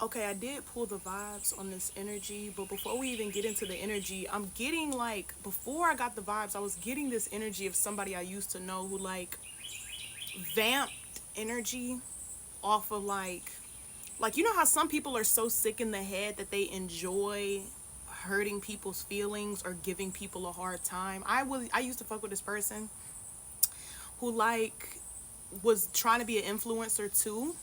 Okay, I did pull the vibes on this energy, but before we even get into the energy, I'm getting like, before I got the vibes, I was getting this energy of somebody I used to know who like vamped energy off of like you know how some people are so sick in the head that they enjoy hurting people's feelings or giving people a hard time. I used to fuck with this person who like was trying to be an influencer too,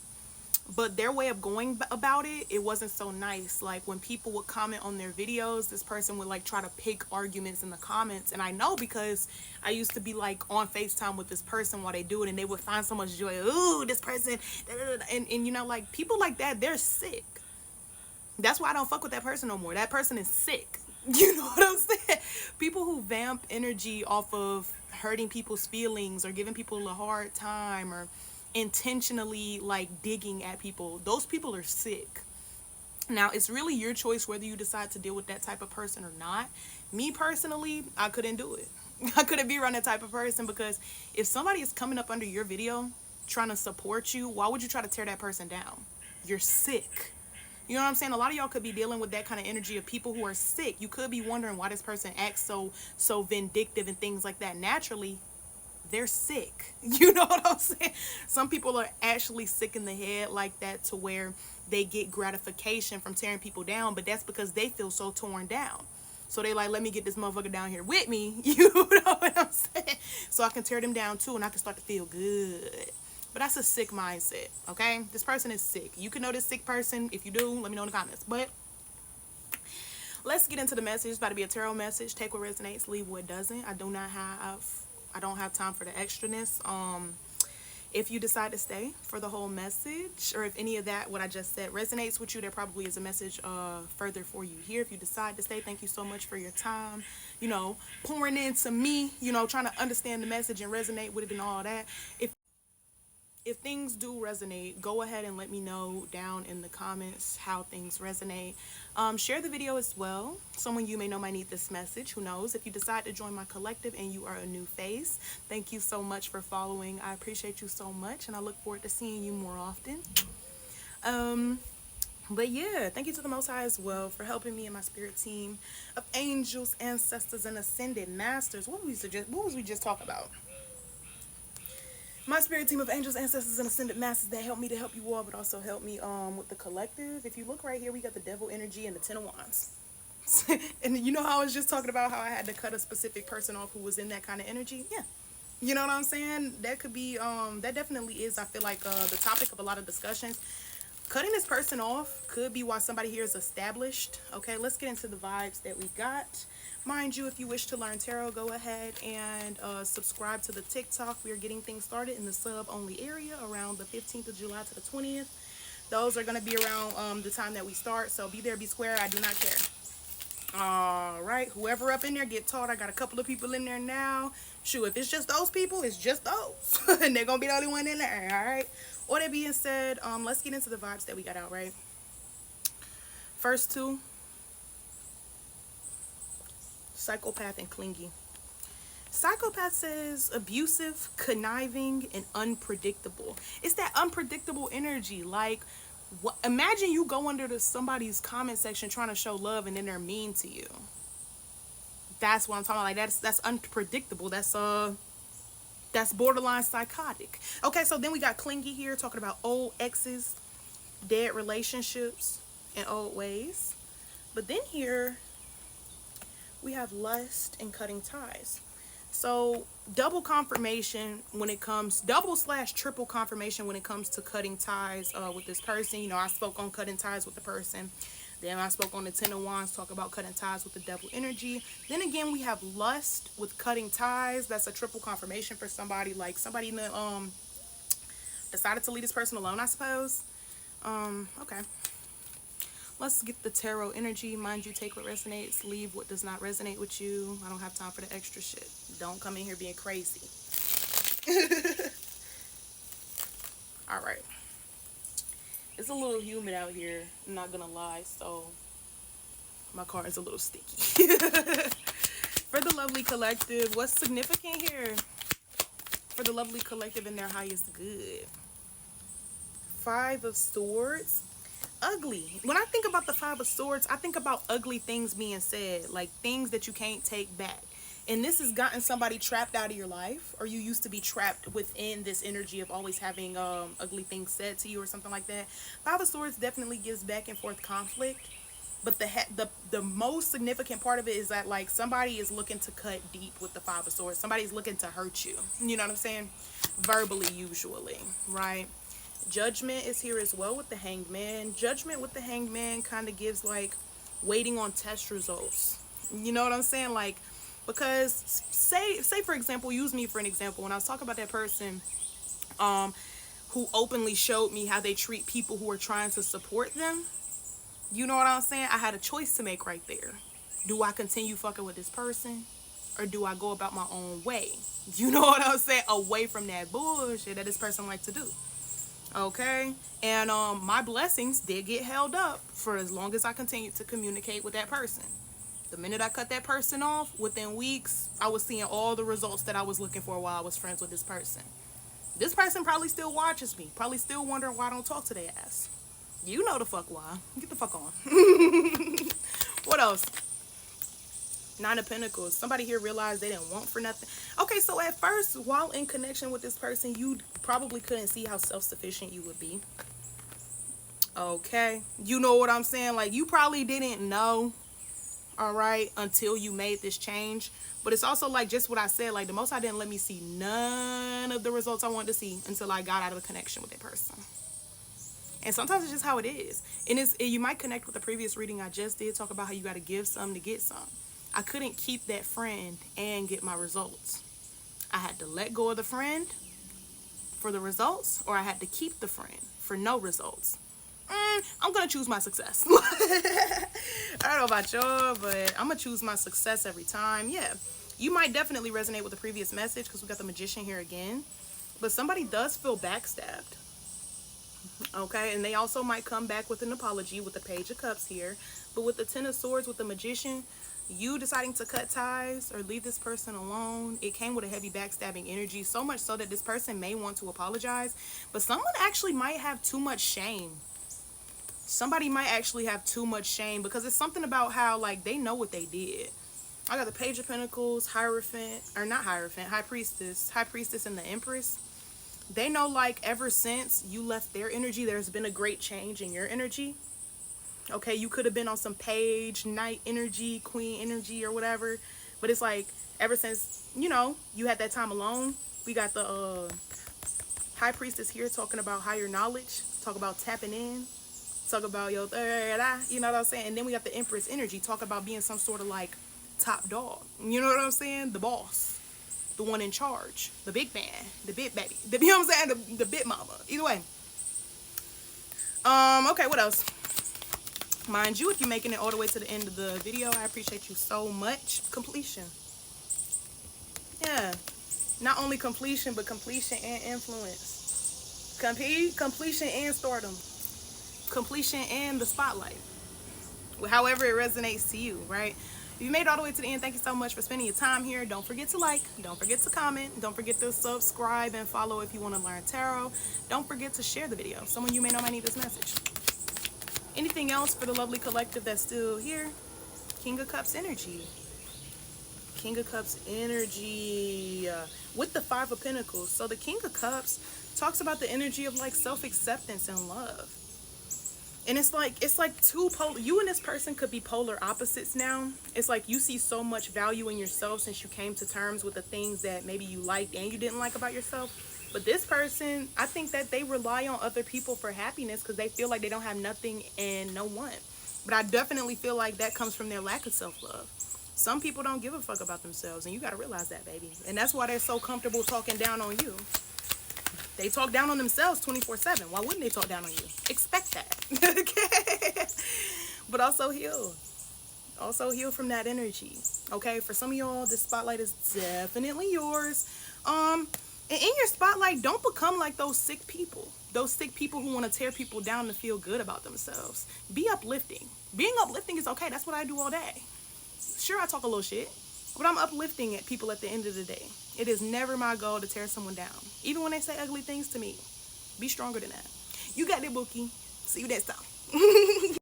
but their way of going about it wasn't so nice. Like when people would comment on their videos, this person would like try to pick arguments in the comments, and I know because I used to be like on FaceTime with this person while they do it, and they would find so much joy. Ooh, this person, and you know, like people like that, they're sick. That's why I don't fuck with that person no more. That person is sick. You know what I'm saying? People who vamp energy off of hurting people's feelings or giving people a hard time or intentionally like digging at people, those people are sick. Now, it's really your choice whether you decide to deal with that type of person or not. Me personally, I couldn't do it. I couldn't be around that type of person because if somebody is coming up under your video trying to support you, why would you try to tear that person down? You're sick. You know what I'm saying? A lot of y'all could be dealing with that kind of energy of people who are sick. You could be wondering why this person acts so vindictive and things like that. Naturally, they're sick. You know what I'm saying? Some people are actually sick in the head like that to where they get gratification from tearing people down, but that's because they feel so torn down. So they like, let me get this motherfucker down here with me. You know what I'm saying? So I can tear them down too and I can start to feel good. But that's a sick mindset, okay? This person is sick. You can know this sick person. If you do, let me know in the comments. But let's get into the message. It's about to be a tarot message. Take what resonates, leave what doesn't. I don't have time for the extraness. If you decide to stay for the whole message, or if any of that what I just said resonates with you, there probably is a message further for you here. If you decide to stay, thank you so much for your time, you know, pouring into me, you know, trying to understand the message and resonate with it and all that. If things do resonate, go ahead and let me know down in the comments how things resonate. Share the video as well. Someone you may know might need this message. Who knows? If you decide to join my collective and you are a new face, thank you so much for following. I appreciate you so much, and I look forward to seeing you more often. But yeah, thank you to the Most High as well for helping me and my spirit team of angels, ancestors, and ascended masters. What was we just talking about? My spirit team of angels, ancestors, and ascended masters that help me to help you all, but also help me with the collective. If you look right here, we got the devil energy and the 10 of wands. And you know how I was just talking about how I had to cut a specific person off who was in that kind of energy? Yeah. You know what I'm saying? That could be, that definitely is, I feel like, the topic of a lot of discussions. Cutting this person off could be why somebody here is established. Okay, let's get into the vibes that we got. Mind you, if you wish to learn tarot, go ahead and subscribe to the TikTok. We are getting things started in the sub-only area around the 15th of July to the 20th. Those are going to be around the time that we start. So be there, be square. I do not care. All right, whoever up in there get taught. I got a couple of people in there now. Shoot, if it's just those people, it's just those. And they're going to be the only one in there, all right? All that being said, let's get into the vibes that we got out, right? First two, psychopath and clingy. Psychopath says abusive, conniving, and unpredictable. It's that unpredictable energy. Like, imagine you go under somebody's comment section trying to show love and then they're mean to you. That's what I'm talking about. Like, that's unpredictable. That's borderline psychotic. Okay, so then we got clingy here, talking about old exes, dead relationships, and old ways. But then here we have lust and cutting ties. So double confirmation when it comes, double/triple confirmation when it comes to cutting ties with this person. You know, I spoke on cutting ties with the person. Then I spoke on the 10 of wands, talk about cutting ties with the devil energy. Then again, we have lust with cutting ties. That's a triple confirmation for somebody, like somebody decided to leave this person alone, I suppose. Okay. Let's get the tarot energy. Mind you, take what resonates, leave what does not resonate with you. I don't have time for the extra shit. Don't come in here being crazy. All right. It's a little humid out here, I'm not gonna lie, so my car is a little sticky. For the lovely collective, what's significant here? For the lovely collective in their highest good. 5 of Swords. ugly. When I think about the Five of Swords, I think about ugly things being said, like things that you can't take back. And this has gotten somebody trapped out of your life, or you used to be trapped within this energy of always having ugly things said to you or something like that. Five of Swords definitely gives back and forth conflict, but the most significant part of it is that like somebody is looking to cut deep with the Five of Swords. Somebody's looking to hurt you. You know what I'm saying? Verbally, usually, right? Judgment is here as well with the Hanged Man. Judgment with the Hanged Man kind of gives like waiting on test results. You know what I'm saying? Like, because say for example, use me for an example. When I was talking about that person who openly showed me how they treat people who are trying to support them, you know what I'm saying? I had a choice to make right there. Do I continue fucking with this person, or do I go about my own way? You know what I'm saying? Away from that bullshit that this person likes to do. Okay, and my blessings did get held up for as long as I continued to communicate with that person. The minute I cut that person off, within weeks, I was seeing all the results that I was looking for while I was friends with this person. This person probably still watches me, probably still wondering why I don't talk to their ass. You know the fuck why. Get the fuck on. What else? Nine of Pentacles. Somebody here realized they didn't want for nothing. Okay, so at first, while in connection with this person, you probably couldn't see how self-sufficient you would be. Okay, you know what I'm saying? Like, you probably didn't know, all right, until you made this change. But it's also like just what I said, like the Most High didn't let me see none of the results I wanted to see until I got out of a connection with that person. And sometimes it's just how it is. And you might connect with the previous reading I just did, talk about how you got to give some to get some. I couldn't keep that friend and get my results. I had to let go of the friend for the results, or I had to keep the friend for no results. I'm going to choose my success. I don't know about y'all, but I'm going to choose my success every time. Yeah, you might definitely resonate with the previous message because we got the Magician here again. But somebody does feel backstabbed. Okay, and they also might come back with an apology with the Page of Cups here. But with the Ten of Swords, with the Magician, you deciding to cut ties or leave this person alone, it came with a heavy backstabbing energy, so much so that this person may want to apologize, but someone actually might have too much shame. Somebody might actually have too much shame because it's something about how like they know what they did. I got the Page of Pentacles, Hierophant, or not Hierophant, High Priestess and the Empress. They know like ever since you left their energy, there's been a great change in your energy. Okay, you could have been on some Page, Knight energy, Queen energy, or whatever. But it's like, ever since, you know, you had that time alone, we got the High Priestess here talking about higher knowledge, talk about tapping in, talk about your third eye, you know what I'm saying? And then we got the Empress energy, talk about being some sort of like top dog. You know what I'm saying? The boss, the one in charge, the big man, the big baby, you know what I'm saying? The big mama. Either way. Okay, what else? Mind you, if you're making it all the way to the end of the video, I appreciate you so much. Completion. Yeah. Not only completion, but completion and influence. Completion and stardom. Completion and the spotlight. However it resonates to you, right? If you made it all the way to the end, thank you so much for spending your time here. Don't forget to like. Don't forget to comment. Don't forget to subscribe and follow if you want to learn tarot. Don't forget to share the video. Someone you may know might need this message. Anything else for the lovely collective that's still here? King of Cups energy. King of Cups energy with the Five of Pentacles. So the King of Cups talks about the energy of like self-acceptance and love. And it's like two polar, you and this person could be polar opposites now. It's like you see so much value in yourself since you came to terms with the things that maybe you liked and you didn't like about yourself. But this person, I think that they rely on other people for happiness because they feel like they don't have nothing and no one. But I definitely feel like that comes from their lack of self-love. Some people don't give a fuck about themselves, and you got to realize that, baby. And that's why they're so comfortable talking down on you. They talk down on themselves 24/7. Why wouldn't they talk down on you? Expect that. Okay? But also heal. Also heal from that energy. Okay? For some of y'all, this spotlight is definitely yours. And in your spotlight, don't become like those sick people. Those sick people who want to tear people down to feel good about themselves. Be uplifting. Being uplifting is okay. That's what I do all day. Sure, I talk a little shit, but I'm uplifting at people at the end of the day. It is never my goal to tear someone down. Even when they say ugly things to me. Be stronger than that. You got it, Bookie. See you next time.